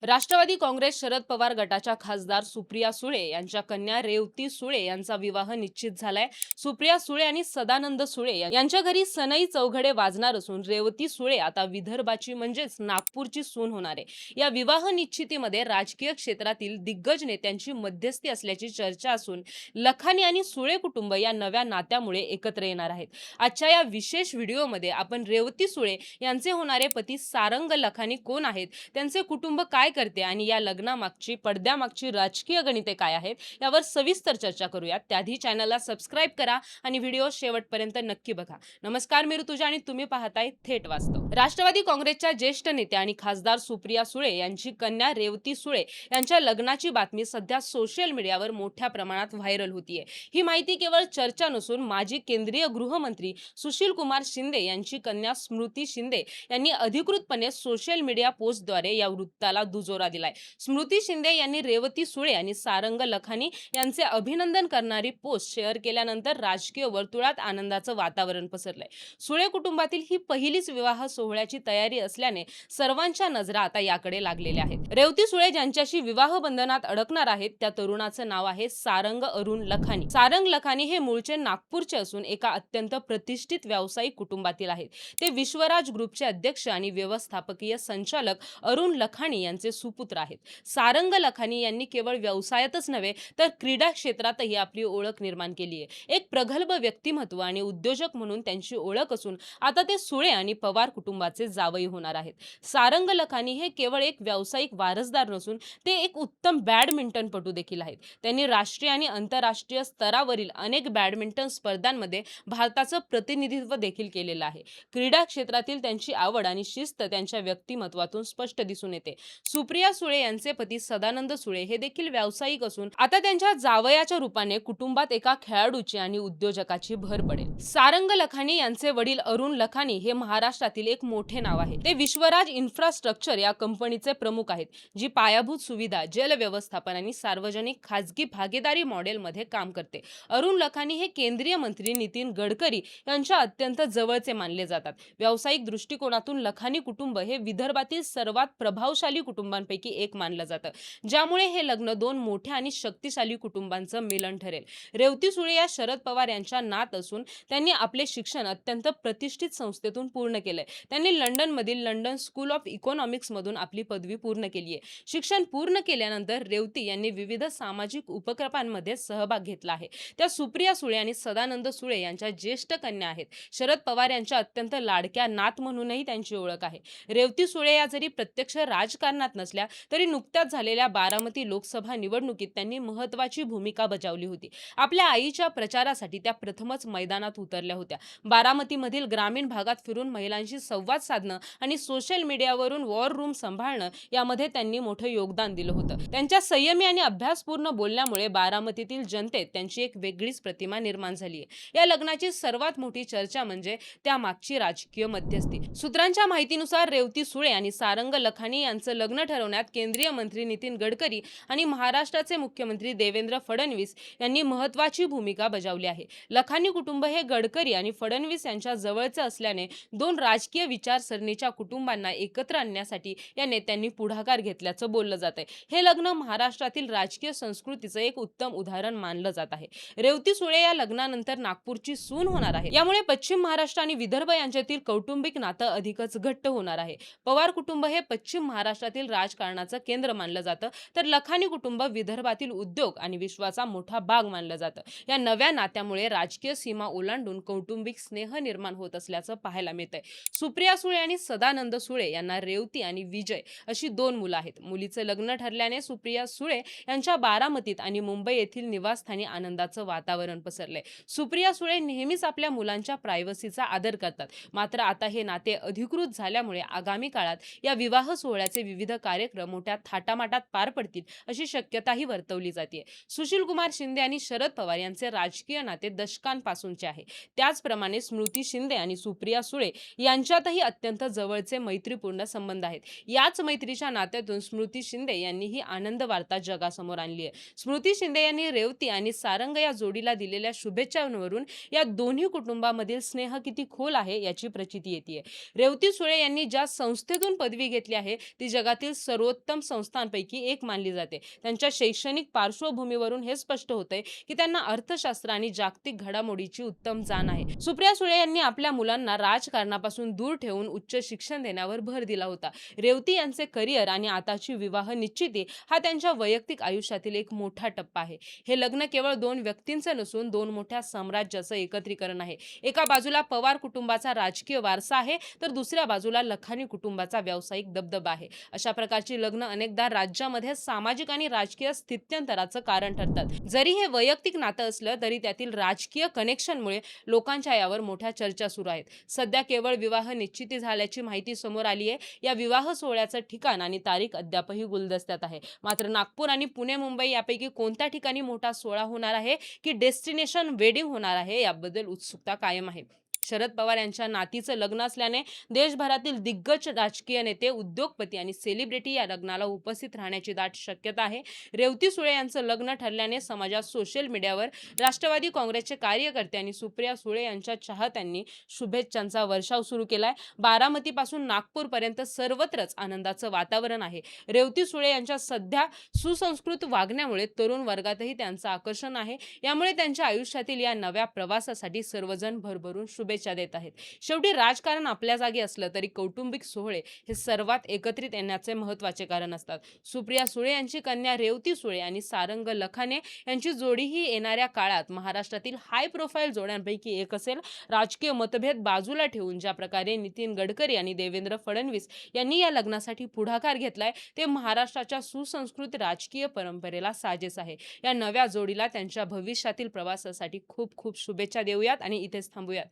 राष्ट्रवादी काँग्रेस शरद पवार गटाच्या खासदार सुप्रिया सुळे यांच्या कन्या रेवती सुळे यांचा विवाह निश्चित झालाय। सुप्रिया सुळे आणि सदानंद सुळे यांच्या घरी सनई चौघडे वाजणार असून रेवती सुळे आता विदर्भाची म्हणजेच नागपूरची सून होणार आहे। या विवाह निश्चितीमध्ये राजकीय क्षेत्रातील दिग्गज नेत्यांची मध्यस्थी असल्याची चर्चा असून लखानी आणि सुळे कुटुंब या नव्या नात्यामुळे एकत्र येणार आहेत। आजच्या या विशेष व्हिडिओमध्ये आपण रेवती सुळे यांचे होणारे पती सारंग लखानी कोण आहेत, त्यांचे कुटुंब काय करते आणि या लग्नामागची पडद्यामागची राजकीय गणिते काय आहेत यावर सविस्तर चर्चा करूयात। त्याआधी चॅनलला सबस्क्राइब करा आणि व्हिडिओ शेवटपर्यंत नक्की बघा। नमस्कार, मी ऋतुजा आणि तुम्ही पाहताय थेट वास्तव। राष्ट्रवादी काँग्रेसच्या ज्येष्ठ नेत्या आणि खासदार सुप्रिया सुळे यांची कन्या रेवती सुळे यांच्या लग्नाची बातमी सध्या सोशल मीडियावर मोठ्या प्रमाणात व्हायरल होतीये। ही माहिती केवळ चर्चा नसून माजी केंद्रीय गृहमंत्री सुशील कुमार शिंदे यांची कन्या स्मृती शिंदे यांनी अधिकृतपणे सोशल मीडिया पोस्टद्वारे या वृत्ताला दुजोरा दिलाय। स्मृती शिंदे यांनी रेवती सुळे आणि सारंग लखानी यांचे अभिनंदन करणारी पोस्ट शेअर केल्यानंतर राजकीय वर्तुळात आनंदाचं वातावरण पसरलंय। सुळे कुटुंबातील ही पहिलीच विवाह सोहळ्याची तयारी असल्याने सर्वांच्या नजरा आता याकडे लागलेल्या आहेत। रेवती सुळे ज्यांच्याशी विवाह बंधनात अडकणार आहेत त्या तरुणाचं नाव आहे सारंग अरुण लखानी। सारंग लखानी हे मूळचे नागपूरचे असून एका अत्यंत प्रतिष्ठित व्यावसायिक कुटुंबातील आहेत। ते विश्वराज ग्रुपचे अध्यक्ष आणि व्यवस्थापकीय संचालक अरुण लखानी यांचे सुपुत्र आहेत। सारंग लखानी यांनी केवळ व्यवसायातच नव्हे तर क्रीडा क्षेत्रातही आपली ओळख निर्माण केली आहे। एक प्रगल्भ व्यक्तिमत्व आणि उद्योजक म्हणून त्यांची ओळख असून आता ते सुळे आणि पवार कुटुंबाचे जावई होणार आहेत। सारंग लखानी हे केवळ एक व्यावसायिक वारसदार नसून ते एक उत्तम बॅडमिंटनपटू देखील आहेत। त्यांनी राष्ट्रीय आणि आंतरराष्ट्रीय स्तरावरील अनेक बॅडमिंटन स्पर्धांमध्ये भारताचं प्रतिनिधित्व देखील केलेलं आहे। क्रीडा क्षेत्रातील त्यांची आवड आणि शिस्त त्यांच्या व्यक्तिमत्वातून स्पष्ट दिसून येते। सुप्रिया सुळे यांचे पती सदानंद सुळे हे देखील व्यावसायिक असून आता त्यांच्या जावयाच्या रूपाने कुटुंबात एका खेळाडूची आणि उद्योजकाची भर पडेल। सारंग लखानी यांचे वडील अरुण लखानी हे महाराष्ट्रातील एक मोठे नाव आहे। ते विश्वराज इन्फ्रास्ट्रक्चर या कंपनीचे प्रमुख आहेत, जी पायाभूत सुविधा, जल व्यवस्थापन आणि सार्वजनिक खासगी भागीदारी मॉडेलमध्ये काम करते। अरुण लखानी हे केंद्रीय मंत्री नितीन गडकरी यांच्या अत्यंत जवळचे मानले जातात। व्यावसायिक दृष्टिकोनातून लखानी कुटुंब हे विदर्भातील सर्वात प्रभावशाली कुटुंबांपैकी एक मानलं जातं, ज्यामुळे हे लग्न दोन मोठ्या आणि शक्तिशाली कुटुंबांचं मिलन ठरेल। रेवती सुळे या शरद पवार यांच्या नात असून त्यांनी आपले शिक्षण अत्यंत प्रतिष्ठित संस्थेतून पूर्ण केलंय। त्यांनी लंडनमधील लंडन स्कूल ऑफ इकॉनॉमिक्स मधून आपली पदवी पूर्ण केली आहे। शिक्षण पूर्ण केल्यानंतर रेवती यांनी विविध सामाजिक उपक्रमांमध्ये सहभाग घेतला आहे। त्या सुप्रिया सुळे आणि सदानंद सुळे यांच्या ज्येष्ठ कन्या आहेत। शरद पवार यांच्या अत्यंत लाडक्या नात म्हणूनही त्यांची ओळख आहे। रेवती सुळे या जरी प्रत्यक्ष राजकारणात नसल्या तरी नुकत्याच झालेल्या बारामती लोकसभा निवडणुकीत त्यांनी महत्त्वाची भूमिका बजावली होती। आपल्या आईच्या प्रचारासाठी त्या प्रथमच मैदानात उतरल्या होत्या। बारामतीमधील ग्रामीण भागात फिरून महिलांशी संवाद साधणं आणि सोशल मीडियावरून वॉर रूम सांभाळणं यामध्ये त्यांनी मोठं योगदान दिलं होतं। त्यांच्या संयमी आणि अभ्यासपूर्ण बोलण्यामुळे बारामतीतील जनतेत त्यांची एक वेगळीच प्रतिमा निर्माण झाली आहे। या लग्नाची सर्वात मोठी चर्चा म्हणजे त्यामागची राजकीय मध्यस्थी। सूत्रांच्या माहितीनुसार रेवती सुळे आणि सारंग लखानी यांचं लग्न ठरवण्यात केंद्रीय मंत्री नितीन गडकरी आणि महाराष्ट्राचे मुख्यमंत्री देवेंद्र फडणवीस यांनी महत्त्वाची भूमिका बजावली आहे। लखानी कुटुंब हे गडकरी आणि फडणवीस यांच्या जवळचे असल्याने दोन राजकीय विचारसरणीच्या कुटुंबांना एकत्र आणण्यासाठी या नेत्यांनी पुढाकार घेतल्याचं बोललं जातंय। हे लग्न महाराष्ट्रातील राजकीय संस्कृतीचं एक उत्तम उदाहरण मानलं जात आहे। रेवती सुळे या लग्नानंतर नागपूरची सून होणार आहे, यामुळे पश्चिम महाराष्ट्र आणि विदर्भ यांच्यातील कौटुंबिक नातं अधिकच घट्ट होणार आहे। पवार कुटुंब हे पश्चिम महाराष्ट्रातील राजकारणाचं केंद्र मानलं जातं, तर लखानी कुटुंब विदर्भातील उद्योग आणि विश्वाचा मोठा भाग मानलं जातं। या नव्या नात्यामुळे राजकीय सीमा ओलांडून कौटुंबिक स्नेह निर्माण होत असल्याचं पाहायला मिळतंय। सुप्रिया सुळे आणि सदानंद सुळे यांना रेवती आणि विजय अशी दोन मुलं आहेत। मुलीचं लग्न ठरल्याने सुप्रिया सुळे यांच्या बारामतीत आणि मुंबई येथील निवासस्थानी आनंदाचं वातावरण पसरलंय। सुप्रिया सुळे नेहमीच आपल्या मुलांच्या प्रायव्हसीचा आदर करतात, मात्र आता हे नाते अधिकृत झाल्यामुळे आगामी काळात या विवाह सोहळ्याचे विविध कार्यक्रम मोठ्या थाटामाटात पार पडतील अशी शक्यताही वर्तवली जाते। सुशील कुमार शिंदे आणि शरद पवार यांचे राजकीय नाते दशकांपासूनचे आहे। त्याचप्रमाणे स्मृती शिंदे आणि सुप्रिया सुळे यांच्यातही अत्यंत जवळचे मैत्रीपूर्ण संबंध आहेत। याच मैत्रीच्या नात्यातून स्मृती शिंदे यांनी ही आनंद वार्ता जगासमोर आणली आहे। स्मृती शिंदे यांनी रेवती आणि सारंग या जोडीला दिलेल्या शुभेच्छांवरून या दोन्ही कुटुंबामधील स्नेह किती खोल आहे याची प्रचिती येते। रेवती सुळे यांनी ज्या संस्थेतून पदवी घेतली आहे ती जगातील भारतातील सर्वोत्तम संस्थांपैकी एक मानली जाते. त्यांच्या शैक्षणिक पार्श्वभूमीवरून हे स्पष्ट होतंय की त्यांना अर्थशास्त्र आणि जागतिक घडामोडीची उत्तम जाण आहे. सुप्रिया सुळे यांनी आपल्या मुलांना राजकारणापासून दूर ठेवून उच्च शिक्षण देण्यावर भर दिला होता. रेवती यांचे करिअर आणि आताची विवाह निश्चिती हा त्यांच्या वैयक्तिक आयुष्यातील एक मोठा टप्पा आहे. हे लग्न केवळ दोन व्यक्तींचं नसून दोन मोठ्या साम्राज्याचं एकत्रीकरण आहे. एका बाजूला पवार कुटुंबाचा राजकीय वारसा आहे, तर दुसऱ्या बाजूला लखानी कुटुंबाचा व्यावसायिक दबदबा आहे. अशा प्रकारची लग्न अनेकदा राज्यामध्ये सामाजिक आणि राजकीय स्थित्यंतराचं कारण ठरतात. जरी हे वैयक्तिक नातं असलं तरी त्यातील राजकीय कनेक्शनमुळे लोकांच्या यावर मोठ्या चर्चा सुरू आहेत. सध्या केवळ विवाह निश्चिती झाल्याची माहिती समोर आली आहे. या विवाह सोहळ्याचं ठिकाण आणि तारीख अद्यापही गुलदस्त्यात आहे. मात्र नागपूर आणि पुणे मुंबई यापैकी कोणत्या ठिकाणी मोठा सोहळा होणार आहे की डेस्टिनेशन वेडिंग होणार आहे याबद्दल उत्सुकता कायम आहे. शरद पवार यांच्या नातीचं लग्न असल्याने देशभरातील दिग्गज राजकीय नेते, उद्योगपती आणि सेलिब्रिटी या लग्नाला उपस्थित राहण्याची दाट शक्यता आहे. रेवती सुळे यांचं लग्न ठरल्याने समाजात सोशल मीडियावर राष्ट्रवादी काँग्रेसचे कार्यकर्ते आणि सुप्रिया सुळे यांच्या चाहत्यांनी शुभेच्छांचा वर्षाव सुरू केलाय. बारामतीपासून नागपूरपर्यंत सर्वत्रच आनंदाचं वातावरण आहे. रेवती सुळे यांच्या सध्या सुसंस्कृत वागण्यामुळे तरुण वर्गातही त्यांचं आकर्षण आहे. यामुळे त्यांच्या आयुष्यातील या नव्या प्रवासासाठी सर्वजण भरभरून शुभेच्छा देत आहेत. शेवटी राजकारण आपल्या जागी असलं तरी कौटुंबिक सोहळे हे सर्वात एकत्रित येण्याचे महत्त्वाचे कारण असतात. सुप्रिया सुळे यांची कन्या रेवती सुळे आणि सारंग लखाने यांची जोडी ही येणाऱ्या काळात महाराष्ट्रातील हाय प्रोफाईल जोड्यांपैकी एक असेल. राजकीय मतभेद बाजूला ठेवून ज्या प्रकारे नितीन गडकरी आणि देवेंद्र फडणवीस यांनी या लग्नासाठी पुढाकार घेतलाय ते महाराष्ट्राच्या सुसंस्कृत राजकीय परंपरेला साजेस आहे. या नव्या जोडीला त्यांच्या भविष्यातील प्रवासासाठी खूप खूप शुभेच्छा देऊयात आणि इथेच थांबूयात.